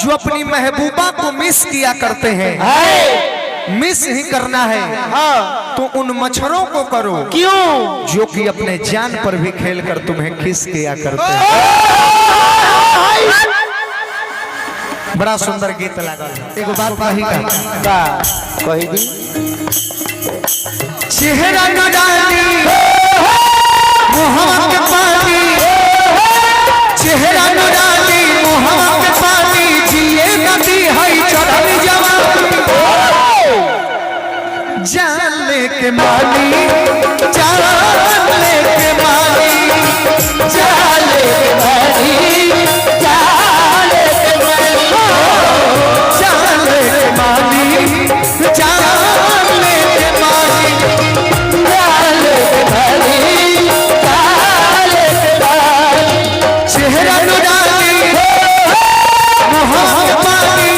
जो अपनी महबूबा को मिस किया करते हैं, मिस ही करना है तो उन मच्छरों को करो क्यों जो कि अपने जान पर भी खेल कर तुम्हें किस किया करते हैं। बड़ा सुंदर गीत लगा। एक बात कही दी चेहरा न डाली मुहम्मद के पानी, चेहरा न डाली मुहम्मद के पानी, जिए नदी है चढ़ल जवानी, जान लेके माली, जान लेके माली, जान लेके माली, जान लेके माली, जान लेके माली, जान लेके माली, जान लेके माली, जान लेके माली, चेहरा न डाली मुहम्मद के पानी,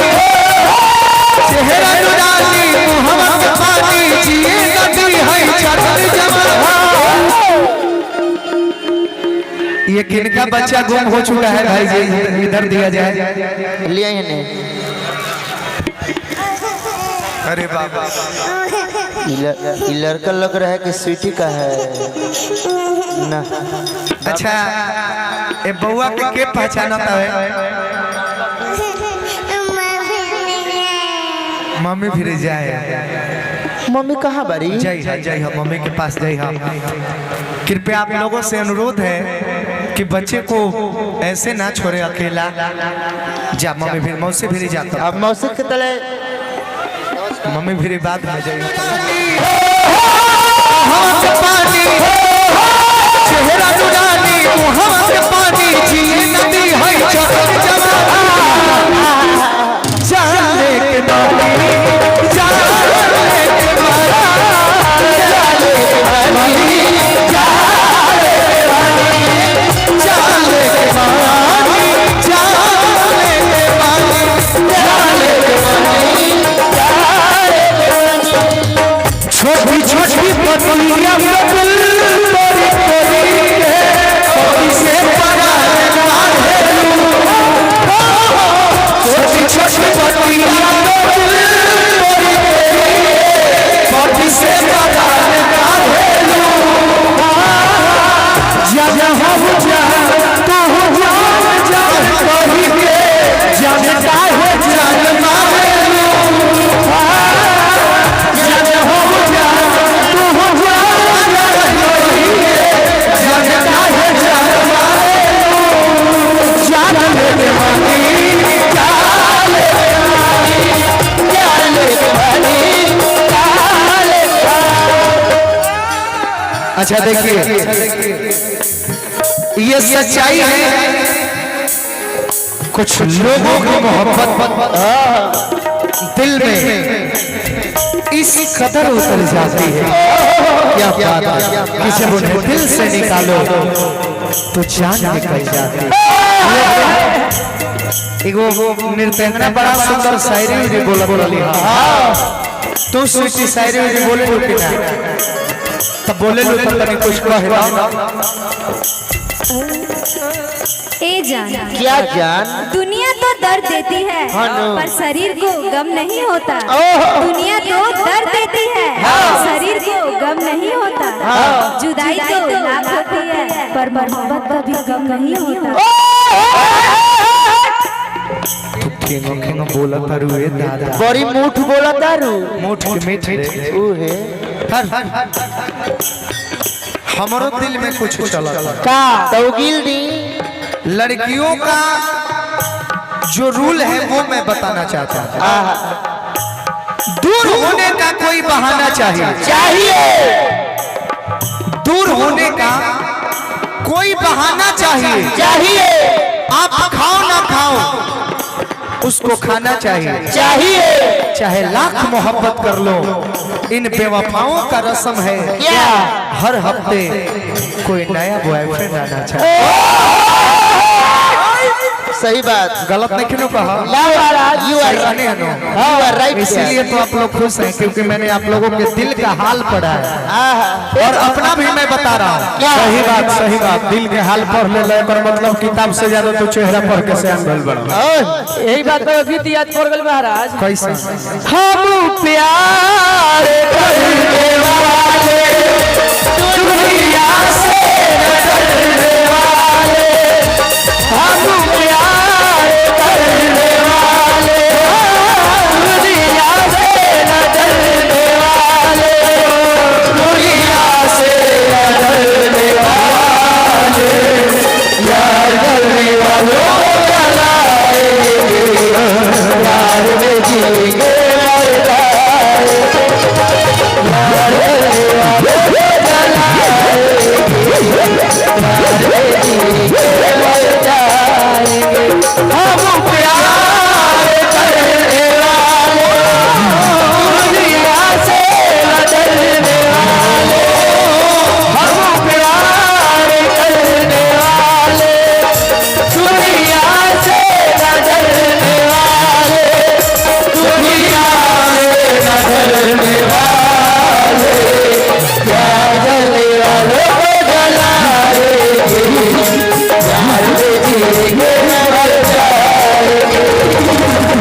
चेहरा न डाली मुहम्मद के पानी, जिए नदी है चढ़ल जवानी। ये किनका बच्चा गुम हो चुका है भाई जी, इधर दिया जाए। लिया ही नहीं। अरे बाबा ये लड़का लग रहा है कि स्वीटी का है ना। अच्छा ये बउआ के पहचानता है? मम्मी फिर जाए। मम्मी कहाँ बारी? जय हो मम्मी के पास जय हो। कृपया आप लोगों से अनुरोध है कि बच्चे को ऐसे ना छोड़े अकेला। जा मम्मी फिर मौसी फिर जाता। अब मौसी के तले मम्मी फिर बात में जाइए। चेहरा जुड़ानी मुहम्मद के पानी, जिए नदी है चढ़ल जवानी, जान लेके माली, जान लेके माली, जान लेके माली, जान लेके माली, जान लेके माली, जान लेके माली, जान लेके माली, जान लेके माली। छोटी छोटी पतलियां बदल तोरी तोरी है, छोटी से बड़ा काढ़ेलू, छोटी छोटी पतलियां बदल तोरी तोरी है, छोटी से बड़ा काढ़ेलू, जाने हम जान तू जान जान कही के, जाने काहे जान मारेलू, जाने हम जान तू जान जान कही के, जाने काहे जान मारेलू, जान लेके माली, जान लेके माली, जान लेके माली, जान लेके माली। अच्छा देखिए ये सच्चाई है, कुछ लोगों की मोहब्बत दिल में इस कदर उतर जाती है, क्या बात है कि जब उन्हें दिल से निकालो तो जान निकल जाती है। एगो नृत्यंगना बड़ा सुंदर शायरी भी बोला तो स्वीटी शायरी भी बोले लो कि ना, तब बोले लो तो तभी कुछ कहे। ए जान क्या जान? दुनिया तो दर्द देती है पर शरीर को गम नहीं होता। दुनिया तो दर्द देती है शरीर को गम नहीं होता। जुदाई तो लाख होती है पर मोहब्बत का भी गम नहीं होता। खेनो बोला तारू ए दादा, बड़ी मूठ बोला तारू, मूठ के मीठ ऊ है हमारो दिल में कुछ चला का तौगिल दी। लड़कियों का जो रूल है वो मैं बताना चाहता हूँ। दूर होने का कोई बहाना चाहिए, दूर होने का कोई बहाना चाहिए। आप खाओ ना खाओ उसको खाना चाहिए। चाहे लाख मोहब्बत कर लो, इन बेवफाओं का रस्म है क्या हर हफ्ते कोई नया बॉयफ्रेंड आना चाहिए। सही बात। गलत नहीं क्यों कहा? You are right. इसीलिए तो आप लोग खुश हैं क्योंकि मैंने आप लोगों के दिल का हाल पढ़ा है और अपना भी मैं बता रहा हूँ। सही बात, सही बात। दिल के हाल पढ़ ले कर मतलब किताब से ज्यादा तो चेहरा पढ़ के से अनबल बड़ा। यही बात पर गीत याद पड़ गल महाराज। कैसा? हम प्यार करने वाले दुनिया से डरने वाले, हम प्यार करने वाले दुनिया से डरने वाले, दुनिया से डरने वाले, यार डरने वालों जलाएंगे, यार में जीएंगे मर जाएंगे, यार डरने वालों हम प्यार करने वाले दुनिया से डरने वाले, हम प्यार करने वाले दुनिया से डरने वाले, दुनिया से डरने वाले, प्यार करने वालों को जलाएंगे, प्यार में जीएंगे मर जाएंगे,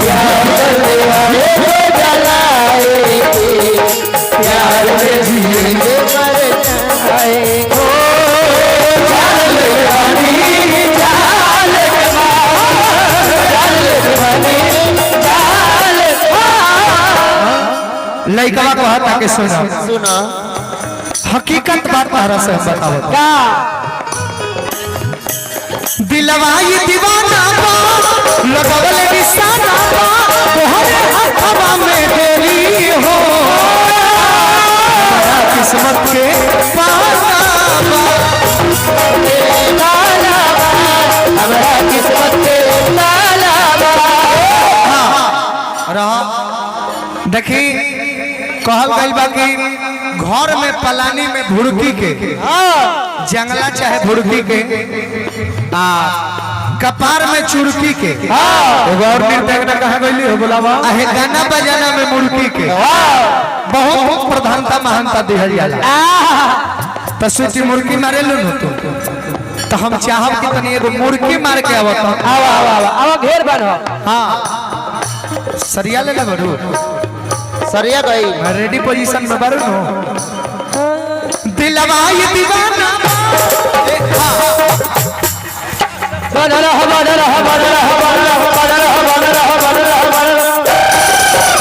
प्यार करने वालों को जलाएंगे, प्यार में जीएंगे मर जाएंगे। जाल बनी जाल लड़का कहता के सुना सुना हकीकत बात तारा से बताओ। का दिलवाई दीवाना बा लगवल निशाना बा तोहरे हथवा में देरी हो, बड़ा किस्मत के पाना बा, ताला हमारा किस्मत के ताला रहा। देखी कहल गइल बा कि घर में पलानी में भुड़की के जंगला चाहे भुड़की के आ कपार में चुरकी के एगो और नृत्य कहा गइली हो बोलावा आहे गाना बजाना में मुर्की के बहुत प्रधानता महानता दिहल जाला। तो सूची मुर्की मारे लो न तो हम चाहब कि तनी एगो मुर्की मार के आवत। आवा आवा आवा आवा घेर बन। हां सरिया ले ले बड़ू सरिया गई रेडी पोजीशन में बारू नो दिलवा ये दीवाना बन रहा बन रहा बन रहा बन रहा बन रहा बन रहा बन रहा बन रहा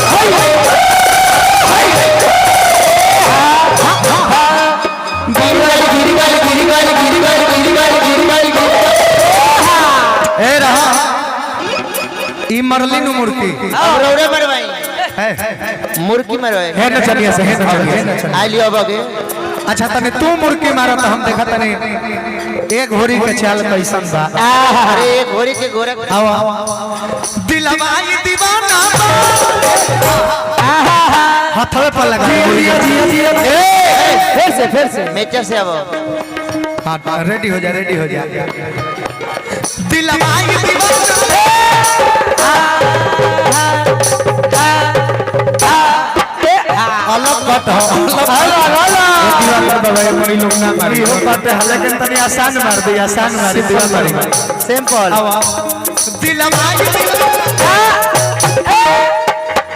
ए रहा ई मरली नु मुर्की रौरे मरवाई है मुर्गी मरवाई है न चलिए से है न चलिए आई लियो बगे। अच्छा तने तू मुर्की मारा तो हम देखा तने एक घोड़ी के चाल कैसन बा। अरे एक घोड़ी के घोड़ा आवा दिलवा ये दीवाना हाथवे पर लगा फिर से मेचर से अब हां रेडी हो जा दिलवा ये दीवाना अलग बात हो अलग बाबा मरी लोग ना मारी हो बात है लेकिन तनी आसान मार दी दिवा मारी सिंपल दिलवा ये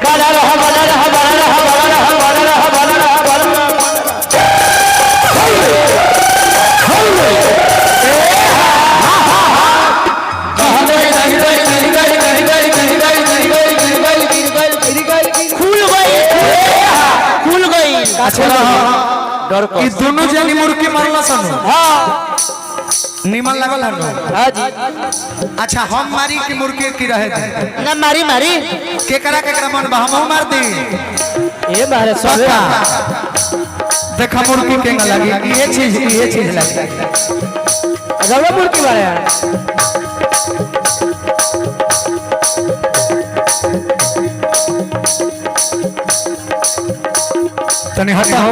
बना रहा बना रहा बना रहा बना रहा बना रहा बना रहा बना रहा खुल गई। अच्छा डर को ई दोनों जनी मुर्गी मारला सन हां निमन लगल हनो। हां जी अच्छा हम मारी की मुर्गी की रहे थे ना मारी मारी केकरा मन बा हमहू मार दी ये मारे सब देखा मुर्गी के न लगी ये चीज लगी रवा मुर्गी मारे यार तने हटा हो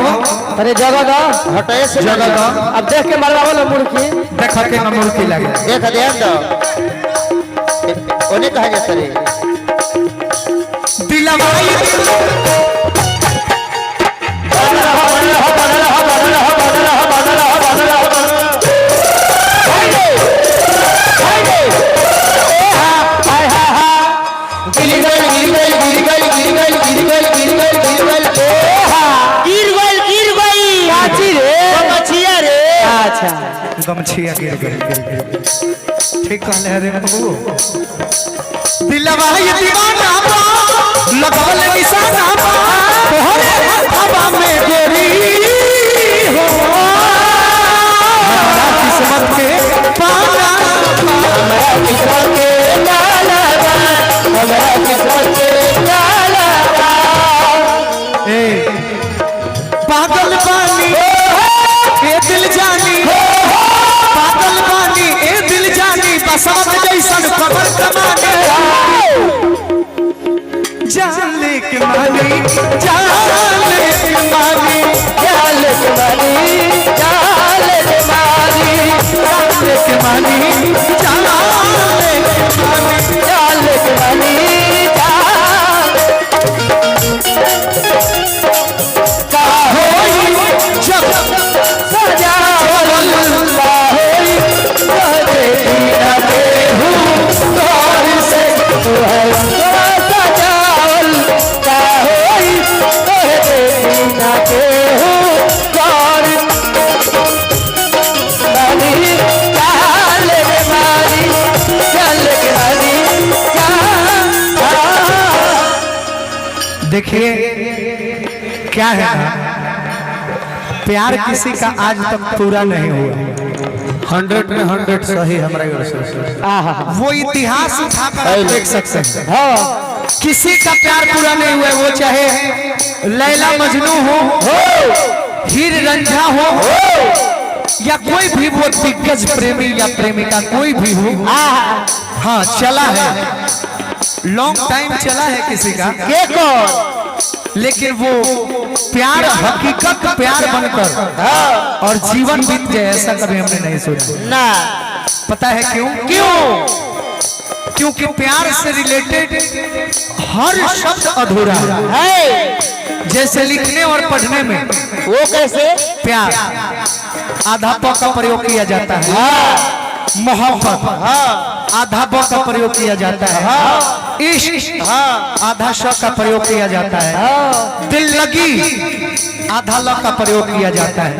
अरे जगह दो हटाए से जगह दो अब देख के मरवाओ ना मुर्गी देखा के न मुर्गी लगे देख ध्यान दो कहा जाता रे दिलवाई गमछिया गिर गई ठीक कहले रे बाबू दिलवा ये दीवाना बा लगल निशाना बा तोहरे हवा में गोरी हो हमारा किस्मत के पाना हमारा किस्मत के लाला बा हमारा किस्मत के लाला बा ए पागल बानी ए दिल जानी पागल बानी ए दिल जानी बसवत जैसन खबर कमाने जान लेके मानी जान लेके मानी जान लेके मानी जान लेके मानी जान लेके मानी जान लेके मानी का होई जब सजा देखिए क्या है ना प्यार किसी का आज तक पूरा नहीं हुआ 100 में 100 सही हमारा वो इतिहास उठाकर आप देख सकते हैं किसी का प्यार पूरा नहीं हुआ वो चाहे लैला मजनू हो हीर रंझा हो या कोई भी वो दिग्गज प्रेमी या प्रेमिका कोई भी हो हाँ चला है लॉन्ग टाइम चला है किसी का लेकिन वो प्यार हकीकत प्यार बनकर और जीवन बीत जाए ऐसा कभी हमने नहीं सोचा ना पता है क्यों क्योंकि प्यार से रिलेटेड हर शब्द अधूरा है जैसे लिखने और पढ़ने में वो कैसे प्यार आधा प का प्रयोग किया जाता है मोहब्बत आधा ब का प्रयोग किया जाता है इश्क आधा श का प्रयोग किया जाता है दिल लगी आधा ल का प्रयोग किया जाता है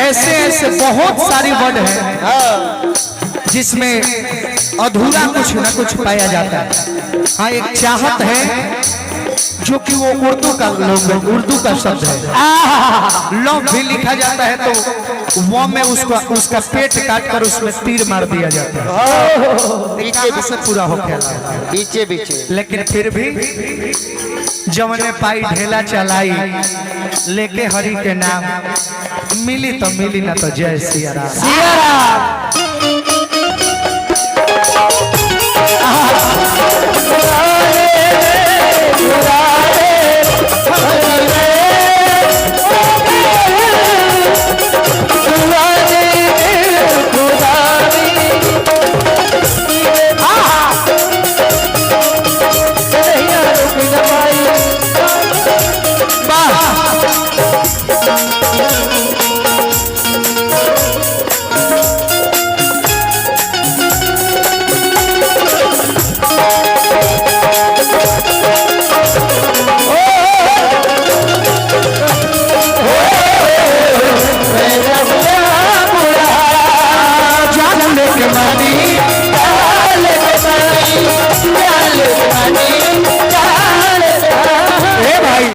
ऐसे ऐसे बहुत सारी वर्ड है जिसमें अधूरा कुछ न कुछ पाया जाता है हाँ एक चाहत है जो कि वो उर्दू का शब्द है लव भी लिखा जाता है तो वो में उसका पेट काट कर उसमें तीर मार दिया जाता है से पूरा हो गया बीचे लेकिन फिर भी जवने पाई ढेला चलाई लेके हरि के नाम मिली तो मिली ना तो जय सिया राम